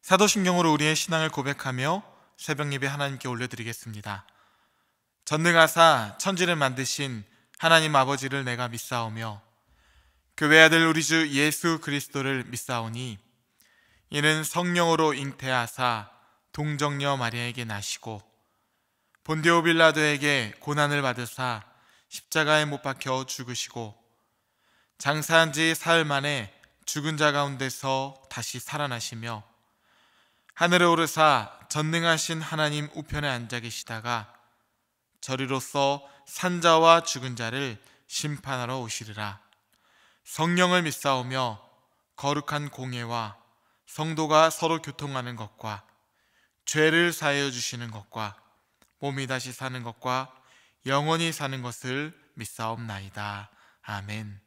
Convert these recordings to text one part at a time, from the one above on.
사도신경으로 우리의 신앙을 고백하며 새벽 예배 하나님께 올려드리겠습니다. 전능하사 천지를 만드신 하나님 아버지를 내가 믿사오며 그 외아들 우리 주 예수 그리스도를 믿사오니 이는 성령으로 잉태하사 동정녀 마리아에게 나시고 본디오 빌라도에게 고난을 받으사 십자가에 못 박혀 죽으시고 장사한 지 사흘 만에 죽은 자 가운데서 다시 살아나시며 하늘에 오르사 전능하신 하나님 우편에 앉아 계시다가 저리로서 산자와 죽은 자를 심판하러 오시리라. 성령을 믿사오며 거룩한 공예와 성도가 서로 교통하는 것과 죄를 사하여 주시는 것과 몸이 다시 사는 것과 영원히 사는 것을 믿사옵나이다. 아멘.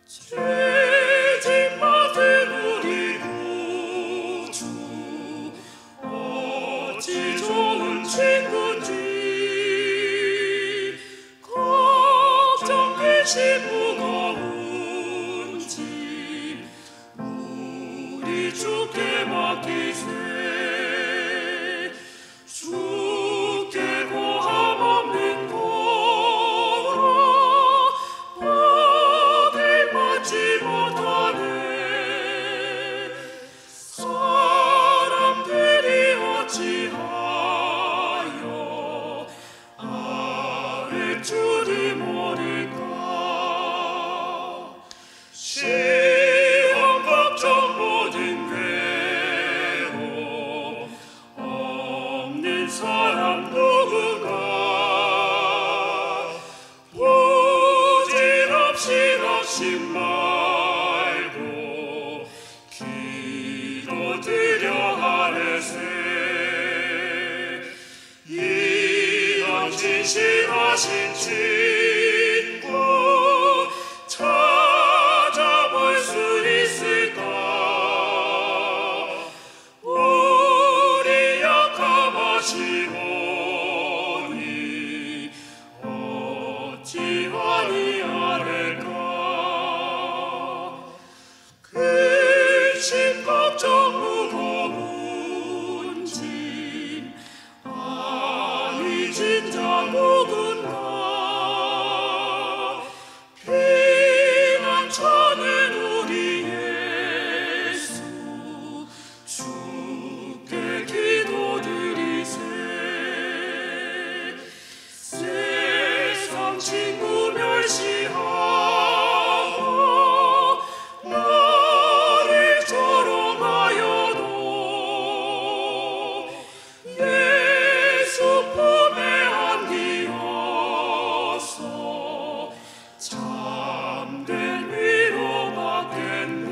죄짐 받은 우리 구주 어찌 좋은 친구인지 걱정되시 무거운 짐 우리 주께 맡기세. 주께 고함 없는 받지 못하네. 사람들이 어찌하여 아뢰 줄이 모를까. 시험 걱정 모든 괴로움 없는 사람 누구가 부질없이 낙심 말고 기도드려 하래세. 이런 진실하신 친구 찾아볼 수 있을까. 우리 약함하시오니 어찌 아니하래까. 근심 걱정 무거운 짐 아니 진짜 누군가. 피난처는 우리 예수 주께 기도드리세. 세상 친구 멸시하고 나를 조롱하여도 예수 품에 안기어서 참된 위로 받겠네.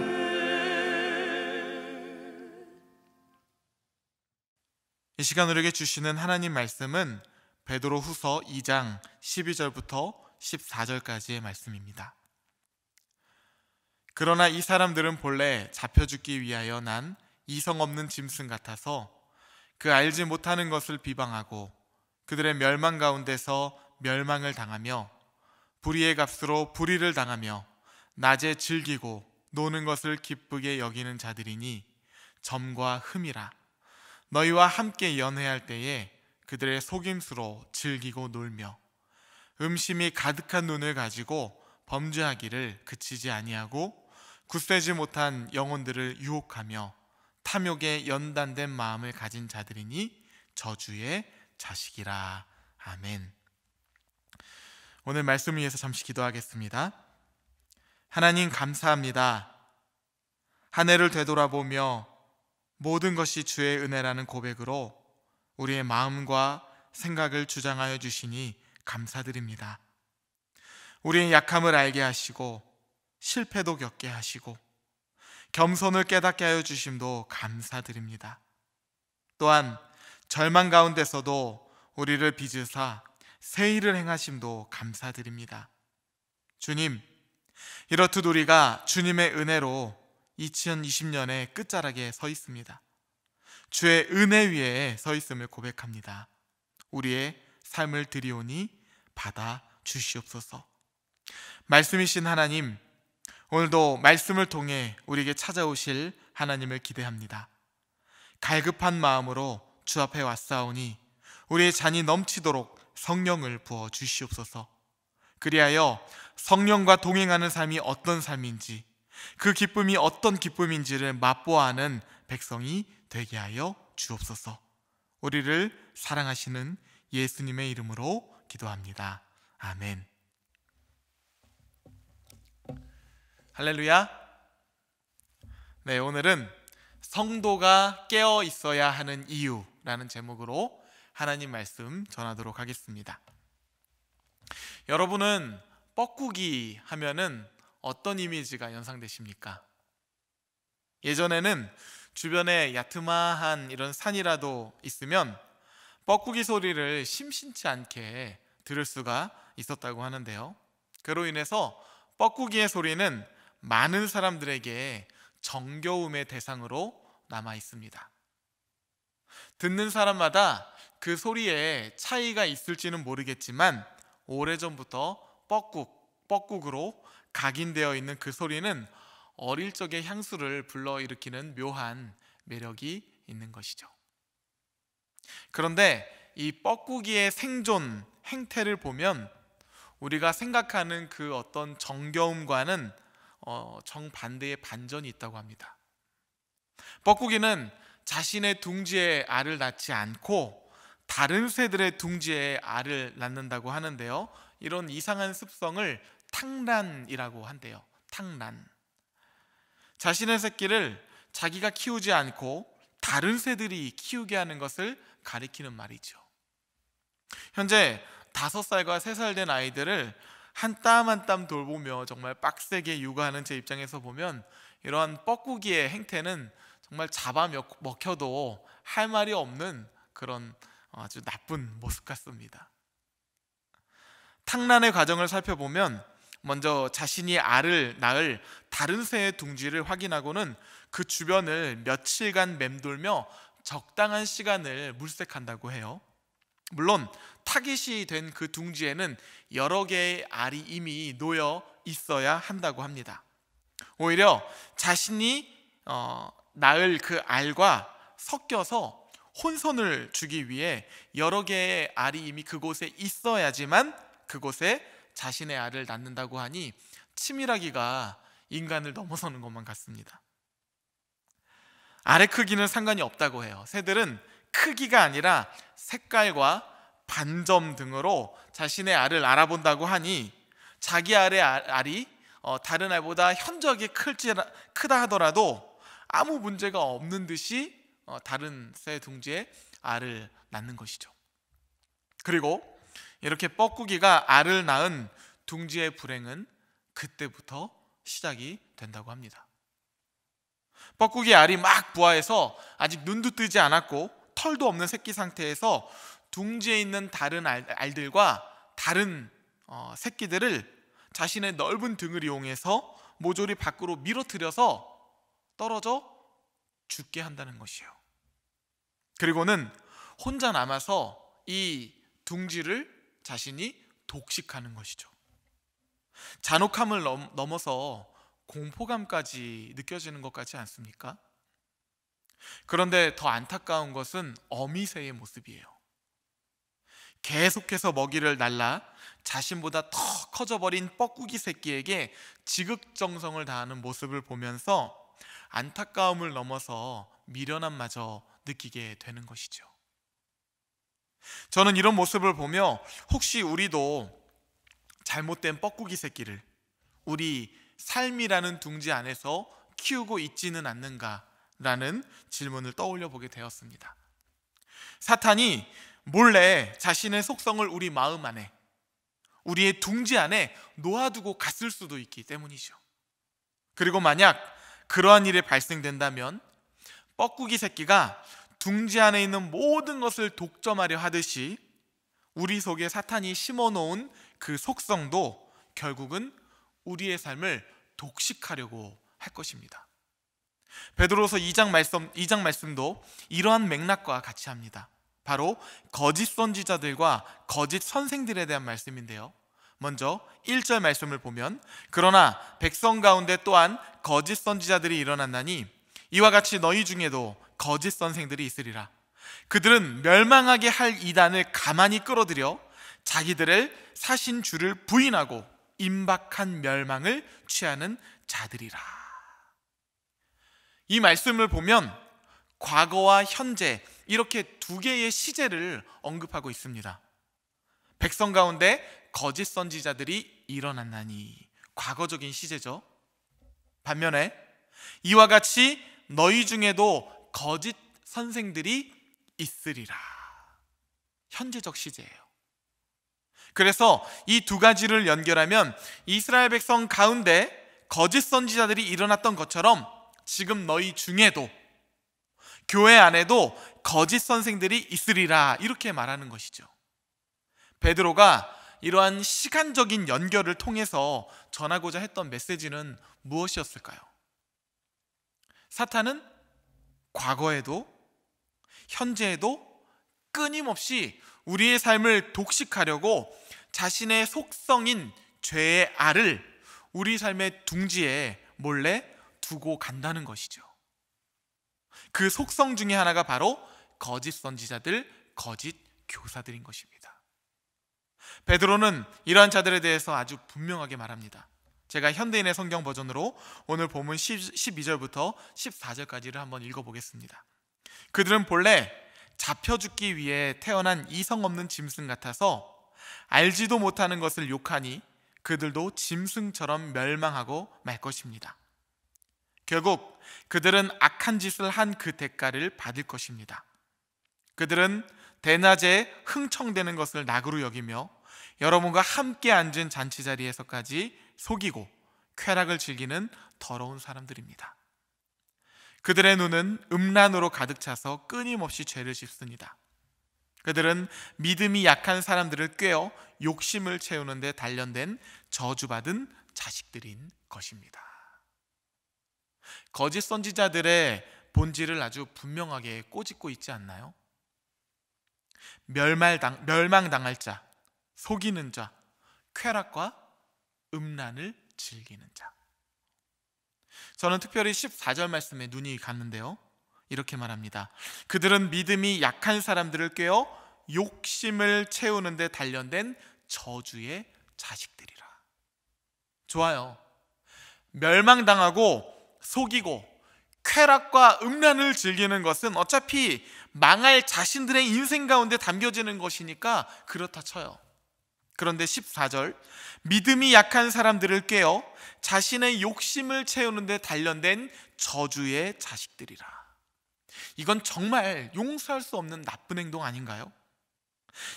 이 시간 우리에게 주시는 하나님 말씀은 베드로 후서 2장 12절부터 14절까지의 말씀입니다. 그러나 이 사람들은 본래 잡혀 죽기 위하여 난 이성 없는 짐승 같아서 그 알지 못하는 것을 비방하고 그들의 멸망 가운데서 멸망을 당하며 불의의 값으로 불의를 당하며 낮에 즐기고 노는 것을 기쁘게 여기는 자들이니 점과 흠이라. 너희와 함께 연회할 때에 그들의 속임수로 즐기고 놀며 음심이 가득한 눈을 가지고 범죄하기를 그치지 아니하고 굳세지 못한 영혼들을 유혹하며 탐욕에 연단된 마음을 가진 자들이니 저주의 자식이라. 아멘. 오늘 말씀을 위해서 잠시 기도하겠습니다. 하나님 감사합니다. 한 해를 되돌아보며 모든 것이 주의 은혜라는 고백으로 우리의 마음과 생각을 주장하여 주시니 감사드립니다. 우리의 약함을 알게 하시고 실패도 겪게 하시고 겸손을 깨닫게 하여 주심도 감사드립니다. 또한 절망 가운데서도 우리를 빚으사 새 일을 행하심도 감사드립니다. 주님, 이렇듯 우리가 주님의 은혜로 2020년의 끝자락에 서 있습니다. 주의 은혜 위에 서 있음을 고백합니다. 우리의 삶을 드리오니 받아 주시옵소서. 말씀이신 하나님, 오늘도 말씀을 통해 우리에게 찾아오실 하나님을 기대합니다. 갈급한 마음으로 주 앞에 왔사오니 우리의 잔이 넘치도록 성령을 부어 주시옵소서. 그리하여 성령과 동행하는 삶이 어떤 삶인지, 그 기쁨이 어떤 기쁨인지를 맛보아하는 백성이 되게 하여 주옵소서. 우리를 사랑하시는 예수님의 이름으로 기도합니다. 아멘. 할렐루야. 네, 오늘은 성도가 깨어 있어야 하는 이유라는 제목으로 하나님 말씀 전하도록 하겠습니다. 여러분은 뻐꾸기 하면은 어떤 이미지가 연상되십니까? 예전에는 주변에 야트마한 이런 산이라도 있으면 뻐꾸기 소리를 심심치 않게 들을 수가 있었다고 하는데요. 그로 인해서 뻐꾸기의 소리는 많은 사람들에게 정겨움의 대상으로 남아 있습니다. 듣는 사람마다 그 소리에 차이가 있을지는 모르겠지만 오래전부터 뻐꾹으로 각인되어 있는 그 소리는 어릴 적의 향수를 불러일으키는 묘한 매력이 있는 것이죠. 그런데 이 뻐꾸기의 생존 행태를 보면 우리가 생각하는 그 어떤 정겨움과는 정반대의 반전이 있다고 합니다. 뻐꾸기는 자신의 둥지에 알을 낳지 않고 다른 새들의 둥지에 알을 낳는다고 하는데요, 이런 이상한 습성을 탕란이라고 한대요. 탕란. 자신의 새끼를 자기가 키우지 않고 다른 새들이 키우게 하는 것을 가리키는 말이죠. 현재 5살과 3살 된 아이들을 한 땀 한 땀 돌보며 정말 빡세게 육아하는 제 입장에서 보면 이러한 뻐꾸기의 행태는 정말 잡아먹혀도 할 말이 없는 그런 아주 나쁜 모습 같습니다. 탕란의 과정을 살펴보면 먼저 자신이 알을 낳을 다른 새의 둥지를 확인하고는 그 주변을 며칠간 맴돌며 적당한 시간을 물색한다고 해요. 물론 타깃이 된 그 둥지에는 여러 개의 알이 이미 놓여 있어야 한다고 합니다. 오히려 자신이 낳을 그 알과 섞여서 혼선을 주기 위해 여러 개의 알이 이미 그곳에 있어야지만 그곳에 자신의 알을 낳는다고 하니 치밀하기가 인간을 넘어서는 것만 같습니다. 알의 크기는 상관이 없다고 해요. 새들은 크기가 아니라 색깔과 반점 등으로 자신의 알을 알아본다고 하니 자기 알의 알이 다른 알보다 현저하게 크다 하더라도 아무 문제가 없는 듯이 다른 새 둥지에 알을 낳는 것이죠. 그리고 이렇게 뻐꾸기가 알을 낳은 둥지의 불행은 그때부터 시작이 된다고 합니다. 뻐꾸기 알이 막 부화해서 아직 눈도 뜨지 않았고 털도 없는 새끼 상태에서 둥지에 있는 다른 알들과 다른 새끼들을 자신의 넓은 등을 이용해서 모조리 밖으로 밀어뜨려서 떨어져 죽게 한다는 것이에요. 그리고는 혼자 남아서 이 둥지를 자신이 독식하는 것이죠. 잔혹함을 넘어서 공포감까지 느껴지는 것 같지 않습니까? 그런데 더 안타까운 것은 어미새의 모습이에요. 계속해서 먹이를 날라 자신보다 더 커져버린 뻐꾸기 새끼에게 지극정성을 다하는 모습을 보면서 안타까움을 넘어서 미련함마저 느끼게 되는 것이죠. 저는 이런 모습을 보며 혹시 우리도 잘못된 뻐꾸기 새끼를 우리 삶이라는 둥지 안에서 키우고 있지는 않는가라는 질문을 떠올려 보게 되었습니다. 사탄이 몰래 자신의 속성을 우리 마음 안에, 우리의 둥지 안에 놓아두고 갔을 수도 있기 때문이죠. 그리고 만약 그러한 일이 발생된다면 뻐꾸기 새끼가 둥지 안에 있는 모든 것을 독점하려 하듯이 우리 속에 사탄이 심어놓은 그 속성도 결국은 우리의 삶을 독식하려고 할 것입니다. 베드로서 2장 말씀도 이러한 맥락과 같이 합니다. 바로 거짓 선지자들과 거짓 선생들에 대한 말씀인데요. 먼저 1절 말씀을 보면, 그러나 백성 가운데 또한 거짓 선지자들이 일어났나니 이와 같이 너희 중에도 거짓 선생들이 있으리라. 그들은 멸망하게 할 이단을 가만히 끌어들여 자기들을 사신 주를 부인하고 임박한 멸망을 취하는 자들이라. 이 말씀을 보면 과거와 현재 이렇게 두 개의 시제를 언급하고 있습니다. 백성 가운데 거짓 선지자들이 일어났나니, 과거적인 시제죠. 반면에 이와 같이 너희 중에도 거짓 선생들이 있으리라, 현재적 시제예요. 그래서 이 두 가지를 연결하면 이스라엘 백성 가운데 거짓 선지자들이 일어났던 것처럼 지금 너희 중에도, 교회 안에도 거짓 선생들이 있으리라, 이렇게 말하는 것이죠. 베드로가 이러한 시간적인 연결을 통해서 전하고자 했던 메시지는 무엇이었을까요? 사탄은 과거에도 현재에도 끊임없이 우리의 삶을 독식하려고 자신의 속성인 죄의 알을 우리 삶의 둥지에 몰래 두고 간다는 것이죠. 그 속성 중에 하나가 바로 거짓 선지자들, 거짓 교사들인 것입니다. 베드로는 이러한 자들에 대해서 아주 분명하게 말합니다. 제가 현대인의 성경 버전으로 오늘 본문 12절부터 14절까지를 한번 읽어보겠습니다. 그들은 본래 잡혀 죽기 위해 태어난 이성 없는 짐승 같아서 알지도 못하는 것을 욕하니 그들도 짐승처럼 멸망하고 말 것입니다. 결국 그들은 악한 짓을 한 그 대가를 받을 것입니다. 그들은 대낮에 흥청대는 것을 낙으로 여기며 여러분과 함께 앉은 잔치자리에서까지 속이고 쾌락을 즐기는 더러운 사람들입니다. 그들의 눈은 음란으로 가득 차서 끊임없이 죄를 짓습니다. 그들은 믿음이 약한 사람들을 꿰어 욕심을 채우는 데 단련된 저주받은 자식들인 것입니다. 거짓 선지자들의 본질을 아주 분명하게 꼬집고 있지 않나요? 멸망당할 자, 속이는 자, 쾌락과 음란을 즐기는 자. 저는 특별히 14절 말씀에 눈이 갔는데요, 이렇게 말합니다. 그들은 믿음이 약한 사람들을 꿰어 욕심을 채우는 데 단련된 저주의 자식들이라. 좋아요. 멸망당하고 속이고 쾌락과 음란을 즐기는 것은 어차피 망할 자신들의 인생 가운데 담겨지는 것이니까 그렇다 쳐요. 그런데 14절, 믿음이 약한 사람들을 꿰어 자신의 욕심을 채우는 데 단련된 저주의 자식들이라. 이건 정말 용서할 수 없는 나쁜 행동 아닌가요?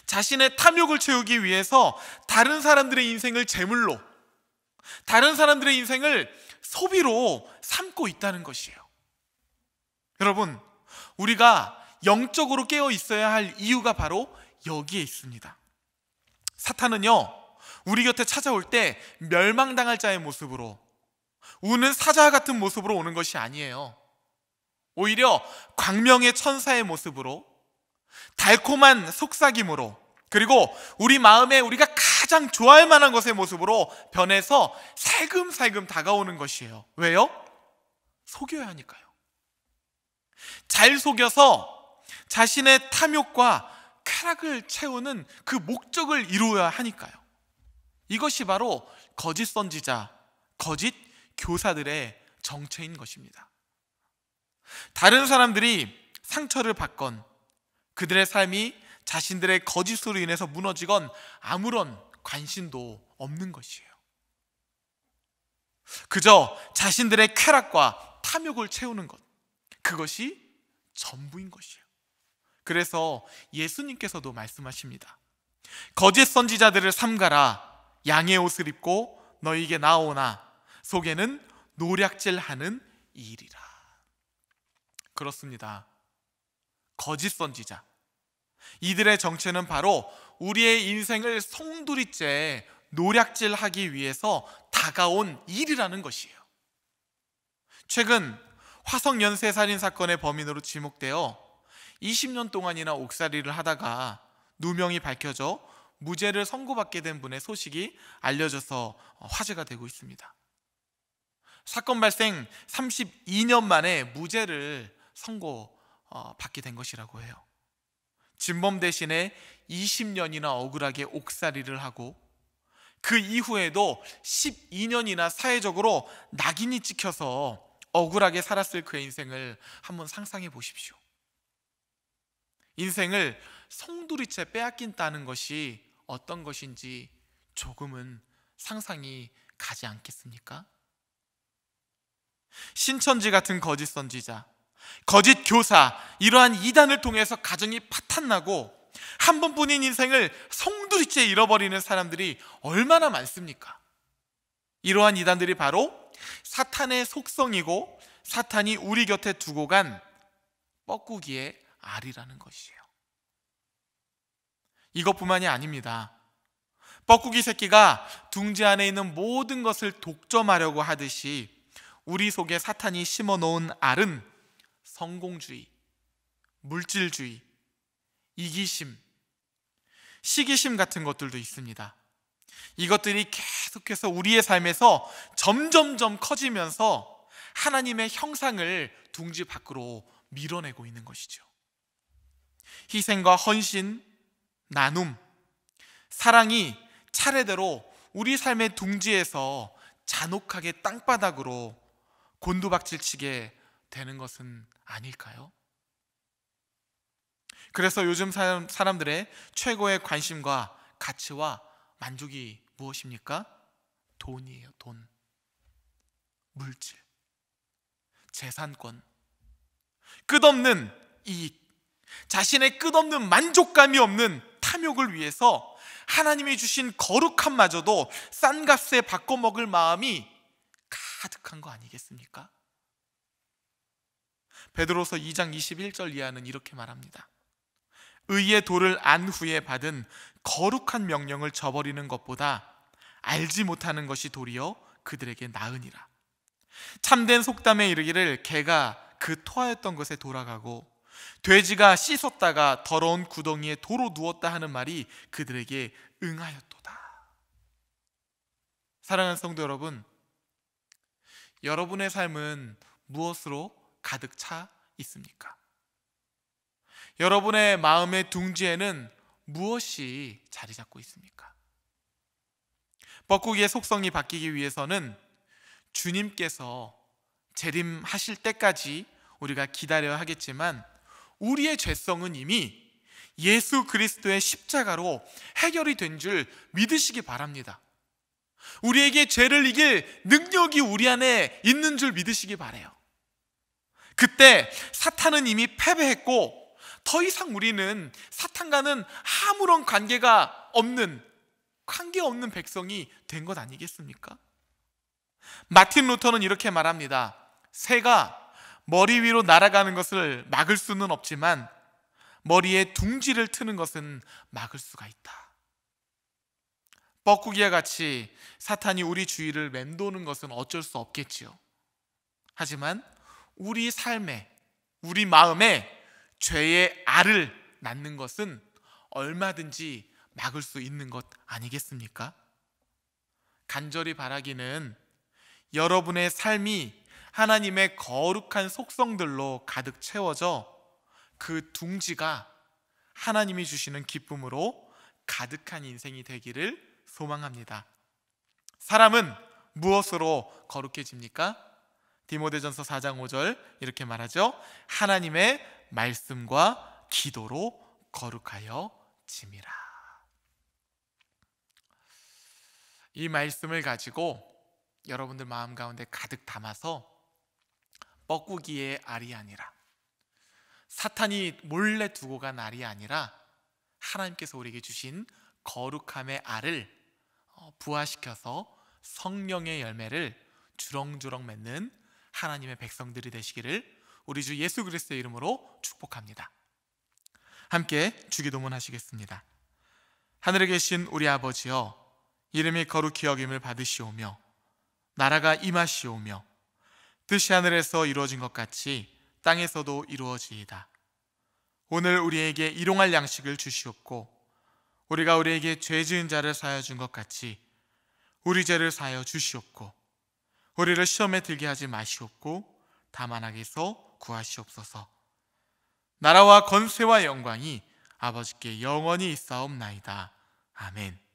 자신의 탐욕을 채우기 위해서 다른 사람들의 인생을 제물로, 다른 사람들의 인생을 소비로 삼고 있다는 것이에요. 여러분, 우리가 영적으로 깨어 있어야 할 이유가 바로 여기에 있습니다. 사탄은요, 우리 곁에 찾아올 때 멸망당할 자의 모습으로, 우는 사자 같은 모습으로 오는 것이 아니에요. 오히려 광명의 천사의 모습으로, 달콤한 속삭임으로, 그리고 우리 마음에 우리가 가장 좋아할 만한 것의 모습으로 변해서 살금살금 다가오는 것이에요. 왜요? 속여야 하니까요. 잘 속여서 자신의 탐욕과 쾌락을 채우는 그 목적을 이루어야 하니까요. 이것이 바로 거짓 선지자, 거짓 교사들의 정체인 것입니다. 다른 사람들이 상처를 받건 그들의 삶이 자신들의 거짓으로 인해서 무너지건 아무런 관심도 없는 것이에요. 그저 자신들의 쾌락과 탐욕을 채우는 것, 그것이 전부인 것이에요. 그래서 예수님께서도 말씀하십니다. 거짓 선지자들을 삼가라. 양의 옷을 입고 너희에게 나오나 속에는 노략질하는 일이라. 그렇습니다. 거짓 선지자, 이들의 정체는 바로 우리의 인생을 송두리째 노략질하기 위해서 다가온 일이라는 것이에요. 최근 화성 연쇄살인 사건의 범인으로 지목되어 20년 동안이나 옥살이를 하다가 누명이 밝혀져 무죄를 선고받게 된 분의 소식이 알려져서 화제가 되고 있습니다. 사건 발생 32년 만에 무죄를 선고받게 된 것이라고 해요. 진범 대신에 20년이나 억울하게 옥살이를 하고 그 이후에도 12년이나 사회적으로 낙인이 찍혀서 억울하게 살았을 그의 인생을 한번 상상해 보십시오. 인생을 송두리째 빼앗긴다는 것이 어떤 것인지 조금은 상상이 가지 않겠습니까? 신천지 같은 거짓 선지자, 거짓 교사, 이러한 이단을 통해서 가정이 파탄나고 한 번뿐인 인생을 송두리째 잃어버리는 사람들이 얼마나 많습니까? 이러한 이단들이 바로 사탄의 속성이고 사탄이 우리 곁에 두고 간 뻐꾸기의 알이라는 것이에요. 이것뿐만이 아닙니다. 뻐꾸기 새끼가 둥지 안에 있는 모든 것을 독점하려고 하듯이 우리 속에 사탄이 심어놓은 알은 성공주의, 물질주의, 이기심, 시기심 같은 것들도 있습니다. 이것들이 계속해서 우리의 삶에서 점점점 커지면서 하나님의 형상을 둥지 밖으로 밀어내고 있는 것이죠. 희생과 헌신, 나눔, 사랑이 차례대로 우리 삶의 둥지에서 잔혹하게 땅바닥으로 곤두박질치게 되는 것은 아닐까요? 그래서 요즘 사람들의 최고의 관심과 가치와 만족이 무엇입니까? 돈이에요. 돈, 물질, 재산권, 끝없는 이익, 자신의 끝없는 만족감이 없는 탐욕을 위해서 하나님이 주신 거룩함마저도 싼 값에 바꿔먹을 마음이 가득한 거 아니겠습니까? 베드로서 2장 21절 이하는 이렇게 말합니다. 의의 도를 안 후에 받은 거룩한 명령을 저버리는 것보다 알지 못하는 것이 도리어 그들에게 나으니라. 참된 속담에 이르기를 개가 그 토하였던 것에 돌아가고 돼지가 씻었다가 더러운 구덩이에 도로 누웠다 하는 말이 그들에게 응하였도다. 사랑하는 성도 여러분, 여러분의 삶은 무엇으로 가득 차 있습니까? 여러분의 마음의 둥지에는 무엇이 자리 잡고 있습니까? 뻐꾸기의 속성이 바뀌기 위해서는 주님께서 재림하실 때까지 우리가 기다려야 하겠지만 우리의 죄성은 이미 예수 그리스도의 십자가로 해결이 된 줄 믿으시기 바랍니다. 우리에게 죄를 이길 능력이 우리 안에 있는 줄 믿으시기 바라요. 그때 사탄은 이미 패배했고 더 이상 우리는 사탄과는 아무런 관계가 없는, 관계없는 백성이 된 것 아니겠습니까? 마틴 루터는 이렇게 말합니다. 새가 머리 위로 날아가는 것을 막을 수는 없지만 머리에 둥지를 트는 것은 막을 수가 있다. 뻐꾸기와 같이 사탄이 우리 주위를 맴도는 것은 어쩔 수 없겠지요. 하지만 우리 삶에, 우리 마음에 죄의 알을 낳는 것은 얼마든지 막을 수 있는 것 아니겠습니까? 간절히 바라기는 여러분의 삶이 하나님의 거룩한 속성들로 가득 채워져 그 둥지가 하나님이 주시는 기쁨으로 가득한 인생이 되기를 소망합니다. 사람은 무엇으로 거룩해집니까? 디모데전서 4장 5절 이렇게 말하죠. 하나님의 말씀과 기도로 거룩하여 짐이라. 이 말씀을 가지고 여러분들 마음 가운데 가득 담아서 뻐꾸기의 알이 아니라, 사탄이 몰래 두고 간 알이 아니라 하나님께서 우리에게 주신 거룩함의 알을 부화시켜서 성령의 열매를 주렁주렁 맺는 하나님의 백성들이 되시기를 우리 주 예수 그리스도의 이름으로 축복합니다. 함께 주기도문 하시겠습니다. 하늘에 계신 우리 아버지여, 이름이 거룩히 여김을 받으시오며 나라가 임하시오며 뜻이 하늘에서 이루어진 것 같이 땅에서도 이루어지이다. 오늘 우리에게 일용할 양식을 주시옵고 우리가 우리에게 죄 지은 자를 사하여 준 것 같이 우리 죄를 사하여 주시옵고 우리를 시험에 들게 하지 마시옵고 다만 악에서 구하시옵소서. 나라와 권세와 영광이 아버지께 영원히 있사옵나이다. 아멘.